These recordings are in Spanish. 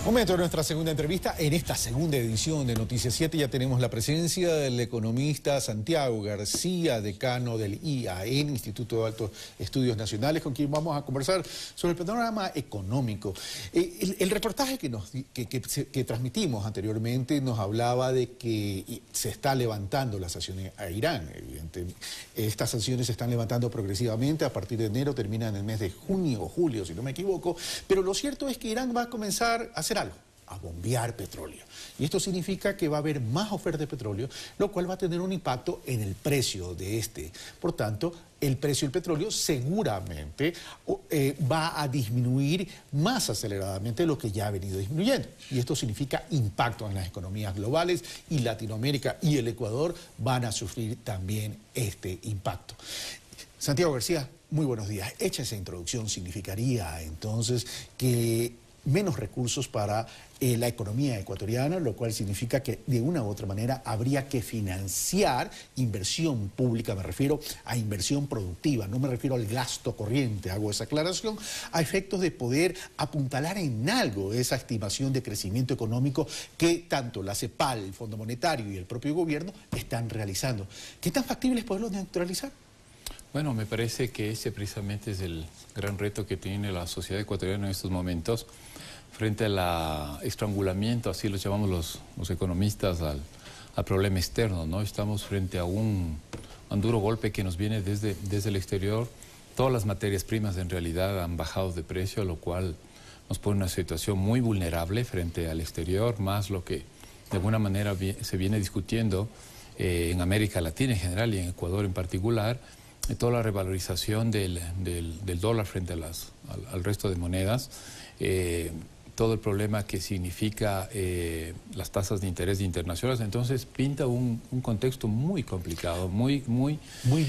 Momento de nuestra segunda entrevista. En esta segunda edición de Noticias 7 ya tenemos la presencia del economista Santiago García, decano del IAN, Instituto de Altos Estudios Nacionales, con quien vamos a conversar sobre el panorama económico. El reportaje que transmitimos anteriormente nos hablaba de que se está levantando las sanciones a Irán. Evidentemente, estas sanciones se están levantando progresivamente. A partir de enero terminan en el mes de junio o julio, si no me equivoco. Pero lo cierto es que Irán va a comenzar a hacer algo, a bombear petróleo. Y esto significa que va a haber más oferta de petróleo, lo cual va a tener un impacto en el precio de este. Por tanto, el precio del petróleo seguramente va a disminuir más aceleradamente de lo que ya ha venido disminuyendo. Y esto significa impacto en las economías globales, y Latinoamérica y el Ecuador van a sufrir también este impacto. Santiago García, muy buenos días. Hecha esa introducción, significaría entonces que menos recursos para la economía ecuatoriana, lo cual significa que de una u otra manera habría que financiar inversión pública. Me refiero a inversión productiva, no me refiero al gasto corriente, hago esa aclaración, a efectos de poder apuntalar en algo esa estimación de crecimiento económico que tanto la CEPAL, el Fondo Monetario y el propio gobierno están realizando. ¿Qué tan factible es poderlo neutralizar? Bueno, me parece que ese precisamente es el gran reto que tiene la sociedad ecuatoriana en estos momentos frente al estrangulamiento, así lo llamamos los economistas, al problema externo, ¿no? Estamos frente a un duro golpe que nos viene desde el exterior. Todas las materias primas en realidad han bajado de precio, lo cual nos pone en una situación muy vulnerable frente al exterior, más lo que de alguna manera se viene discutiendo en América Latina en general y en Ecuador en particular, toda la revalorización del dólar frente al resto de monedas, todo el problema que significa las tasas de interés internacionales. Entonces pinta un contexto muy complicado, muy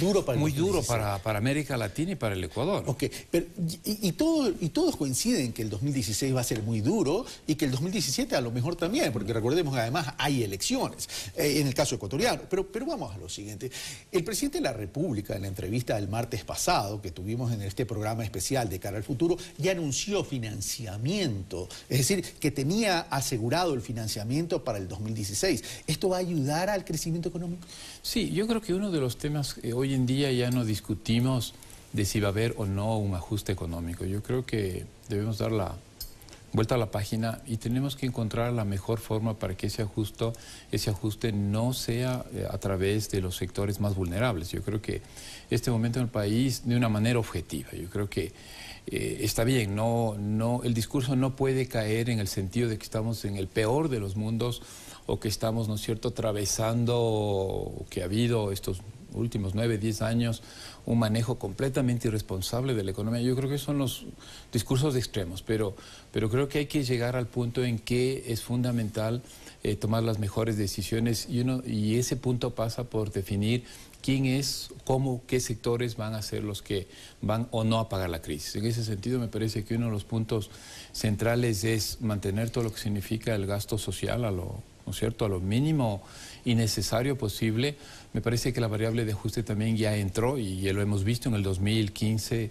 duro para América Latina y para el Ecuador. Ok, pero, y todos coinciden que el 2016 va a ser muy duro y que el 2017 a lo mejor también, porque recordemos que además hay elecciones en el caso ecuatoriano. Pero vamos a lo siguiente. El presidente de la República, en la entrevista del martes pasado que tuvimos en este programa especial de cara al futuro, ya anunció financiamiento. Es decir, que tenía asegurado el financiamiento para el 2016. ¿Esto va a ayudar al crecimiento económico? Sí, yo creo que uno de los temas que hoy en día ya no discutimos de si va a haber o no un ajuste económico. Yo creo que debemos dar la vuelta a la página y tenemos que encontrar la mejor forma para que ese ajuste no sea a través de los sectores más vulnerables. Yo creo que este momento en el país, de una manera objetiva, yo creo que está bien, el discurso no puede caer en el sentido de que estamos en el peor de los mundos o que estamos, ¿no es cierto?, atravesando, que ha habido estos últimos 9, 10 años, un manejo completamente irresponsable de la economía. Yo creo que son los discursos extremos, pero creo que hay que llegar al punto en que es fundamental tomar las mejores decisiones y ese punto pasa por definir quién es, cómo, qué sectores van a ser los que van o no a pagar la crisis. En ese sentido me parece que uno de los puntos centrales es mantener todo lo que significa el gasto social ¿no es cierto?, a lo mínimo y necesario posible. Me parece que la variable de ajuste también ya entró y ya lo hemos visto en el 2015,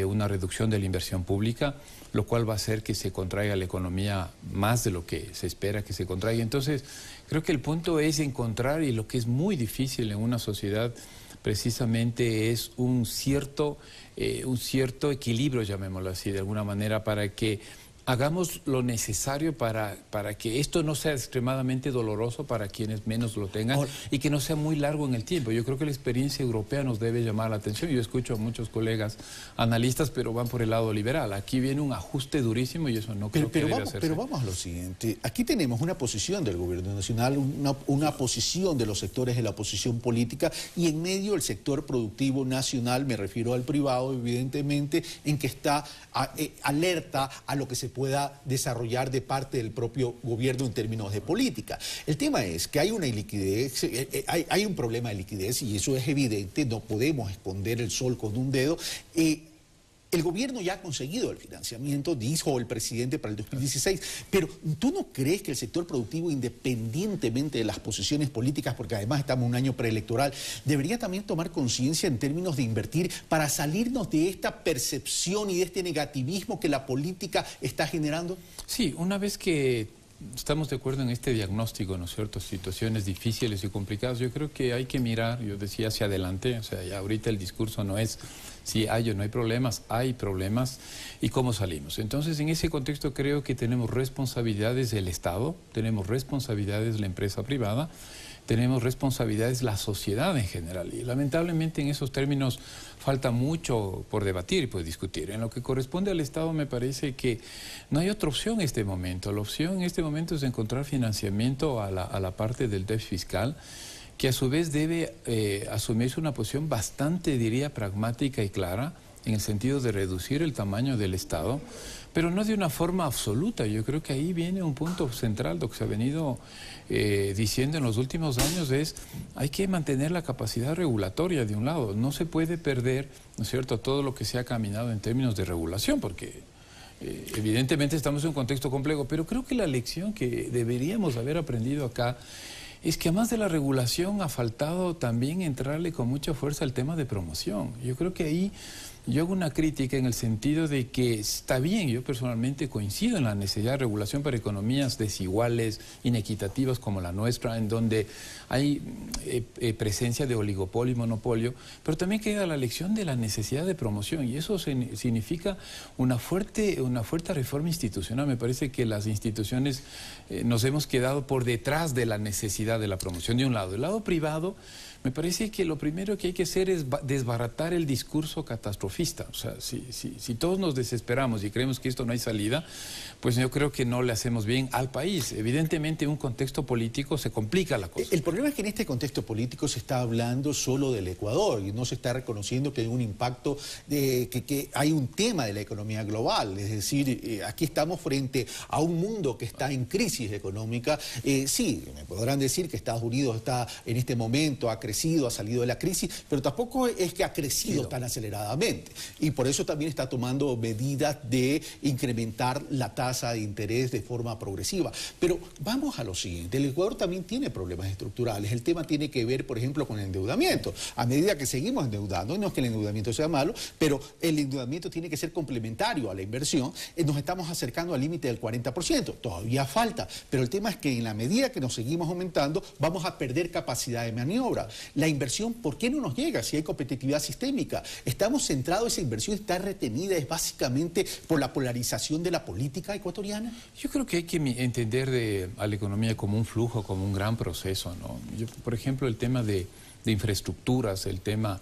una reducción de la inversión pública, lo cual va a hacer que se contraiga la economía más de lo que se espera que se contraiga. Entonces, creo que el punto es encontrar, y lo que es muy difícil en una sociedad precisamente es un cierto equilibrio, llamémoslo así, de alguna manera, para que hagamos lo necesario para que esto no sea extremadamente doloroso para quienes menos lo tengan y que no sea muy largo en el tiempo. Yo creo que la experiencia europea nos debe llamar la atención. Yo escucho a muchos colegas analistas, pero van por el lado liberal. Aquí viene un ajuste durísimo y eso no creo que debe hacerse. Pero vamos a lo siguiente. Aquí tenemos una posición del gobierno nacional, una posición de los sectores de la oposición política y en medio el sector productivo nacional, me refiero al privado, evidentemente, en que está alerta a lo que se pueda desarrollar de parte del propio gobierno en términos de política. El tema es que hay una iliquidez, hay un problema de liquidez y eso es evidente, no podemos esconder el sol con un dedo. El gobierno ya ha conseguido el financiamiento, dijo el presidente, para el 2016, pero ¿tú no crees que el sector productivo, independientemente de las posiciones políticas, porque además estamos en un año preelectoral, debería también tomar conciencia en términos de invertir para salirnos de esta percepción y de este negativismo que la política está generando? Sí, una vez que estamos de acuerdo en este diagnóstico, ¿no es cierto? Situaciones difíciles y complicadas. Yo creo que hay que mirar, yo decía, hacia adelante. O sea, ya ahorita el discurso no es si hay o no hay problemas y cómo salimos. Entonces, en ese contexto creo que tenemos responsabilidades del Estado, tenemos responsabilidades la empresa privada, tenemos responsabilidades la sociedad en general. Y lamentablemente en esos términos falta mucho por debatir y por discutir. En lo que corresponde al Estado me parece que no hay otra opción en este momento. La opción en este momento es encontrar financiamiento a la parte del déficit fiscal, que a su vez debe asumirse una posición bastante, diría, pragmática y clara, en el sentido de reducir el tamaño del Estado, pero no de una forma absoluta. Yo creo que ahí viene un punto central, lo que se ha venido diciendo en los últimos años es, hay que mantener la capacidad regulatoria de un lado. No se puede perder, ¿no es cierto?, todo lo que se ha caminado en términos de regulación, porque evidentemente estamos en un contexto complejo, pero creo que la lección que deberíamos haber aprendido acá es que además de la regulación ha faltado también entrarle con mucha fuerza al tema de promoción. Yo creo que ahí yo hago una crítica en el sentido de que está bien, yo personalmente coincido en la necesidad de regulación para economías desiguales, inequitativas como la nuestra, en donde hay presencia de oligopolio y monopolio, pero también queda la lección de la necesidad de promoción, y eso significa una fuerte reforma institucional. Me parece que las instituciones nos hemos quedado por detrás de la necesidad de la promoción de un lado. Del lado privado, me parece que lo primero que hay que hacer es desbaratar el discurso catastrofista. O sea, si todos nos desesperamos y creemos que esto no hay salida, pues yo creo que no le hacemos bien al país. Evidentemente, en un contexto político se complica la cosa. El problema es que en este contexto político se está hablando solo del Ecuador y no se está reconociendo que hay un impacto, que hay un tema de la economía global. Es decir, aquí estamos frente a un mundo que está en crisis económica. Sí, me podrán decir que Estados Unidos está en este momento, ha salido de la crisis, pero tampoco es que ha crecido tan aceleradamente. Y por eso también está tomando medidas de incrementar la tasa de interés de forma progresiva. Pero vamos a lo siguiente, el Ecuador también tiene problemas estructurales. El tema tiene que ver, por ejemplo, con el endeudamiento. A medida que seguimos endeudando, no es que el endeudamiento sea malo, pero el endeudamiento tiene que ser complementario a la inversión. Nos estamos acercando al límite del 40%. Todavía falta, pero el tema es que en la medida que nos seguimos aumentando, vamos a perder capacidad de maniobra. La inversión, ¿por qué no nos llega si hay competitividad sistémica? Estamos centrados, esa inversión está retenida, es básicamente por la polarización de la política ecuatoriana. Yo creo que hay que entender a la economía como un flujo, como un gran proceso, ¿no? Por ejemplo, el tema de infraestructuras, el tema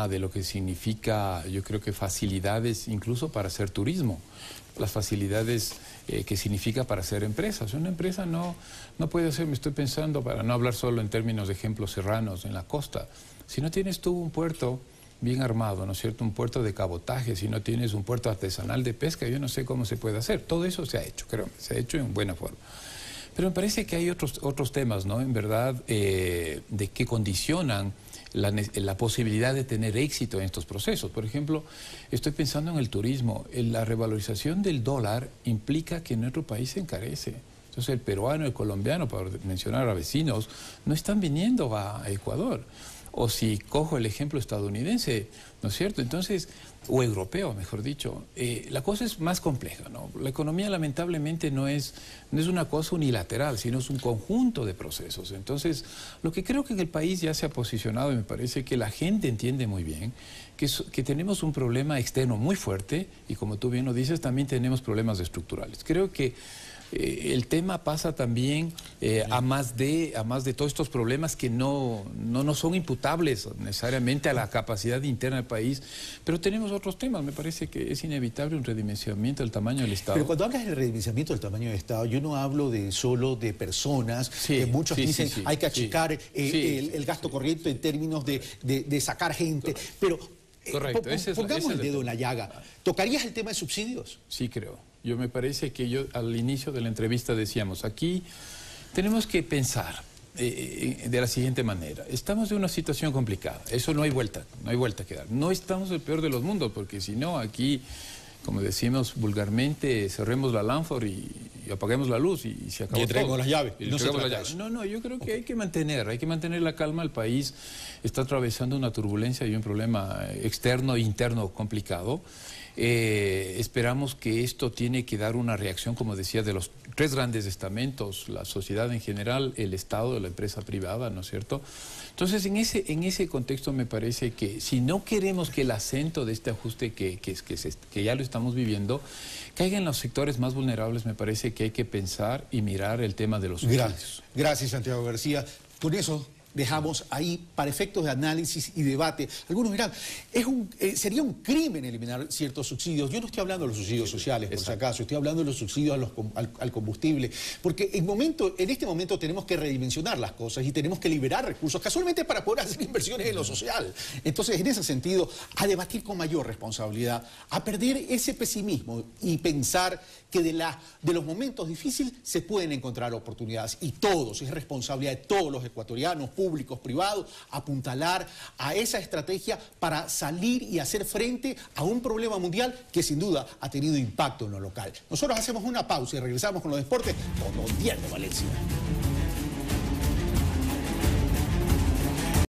de lo que significa, yo creo que facilidades incluso para hacer turismo, las facilidades que significa para hacer empresas. Una empresa no puede hacer, me estoy pensando, para no hablar solo en términos de ejemplos serranos en la costa, si no tienes tú un puerto bien armado, ¿no es cierto?, un puerto de cabotaje, si no tienes un puerto artesanal de pesca, yo no sé cómo se puede hacer. Todo eso se ha hecho, creo, se ha hecho en buena forma. Pero me parece que hay otros temas, ¿no?, en verdad, de que condicionan la posibilidad de tener éxito en estos procesos. Por ejemplo, estoy pensando en el turismo. La revalorización del dólar implica que nuestro país se encarece. Entonces el peruano, el colombiano, para mencionar a vecinos, no están viniendo a Ecuador. O si cojo el ejemplo estadounidense, ¿no es cierto? Entonces, o europeo, mejor dicho, la cosa es más compleja, ¿no? La economía lamentablemente no es una cosa unilateral, sino es un conjunto de procesos. Entonces, lo que creo que en el país ya se ha posicionado, y me parece que la gente entiende muy bien, que tenemos un problema externo muy fuerte, y como tú bien lo dices, también tenemos problemas estructurales. Creo que el tema pasa también a más de todos estos problemas que no son imputables necesariamente a la capacidad interna del país, pero tenemos otros temas. Me parece que es inevitable un redimensionamiento del tamaño del Estado. Pero cuando hablas del redimensionamiento del tamaño del Estado, yo no hablo solo de personas. Muchos dicen hay que achicar el gasto corriente en términos de sacar gente. Correcto. Pero pongamos el dedo en la llaga. ¿Tocarías el tema de subsidios? Sí, creo. Me parece que al inicio de la entrevista decíamos, aquí tenemos que pensar de la siguiente manera. Estamos en una situación complicada, eso no hay vuelta que dar. No estamos el peor de los mundos, porque si no, aquí, como decimos vulgarmente, cerremos la lámpara y apaguemos la luz y se acabó. Y entregamos todo. las llaves. Y entregamos las llaves. No, yo creo que hay que mantener la calma. El país está atravesando una turbulencia y un problema externo e interno complicado. Esperamos que esto tiene que dar una reacción, como decía, de los tres grandes estamentos, la sociedad en general, el Estado, la empresa privada, ¿no es cierto? Entonces, en ese contexto me parece que si no queremos que el acento de este ajuste que ya lo estamos viviendo caiga en los sectores más vulnerables, me parece que hay que pensar y mirar el tema de los subsidios. Gracias, Santiago García. Con eso dejamos ahí para efectos de análisis y debate. Algunos dirán, sería un crimen eliminar ciertos subsidios. Yo no estoy hablando de los subsidios sociales, por si acaso, estoy hablando de los subsidios al combustible, porque en este momento tenemos que redimensionar las cosas y tenemos que liberar recursos casualmente para poder hacer inversiones en lo social. Entonces, en ese sentido, a debatir con mayor responsabilidad, a perder ese pesimismo y pensar que de los momentos difíciles se pueden encontrar oportunidades, y es responsabilidad de todos los ecuatorianos, públicos, privados, apuntalar a esa estrategia para salir y hacer frente a un problema mundial que sin duda ha tenido impacto en lo local. Nosotros hacemos una pausa y regresamos con los deportes con Don Diego Valencia.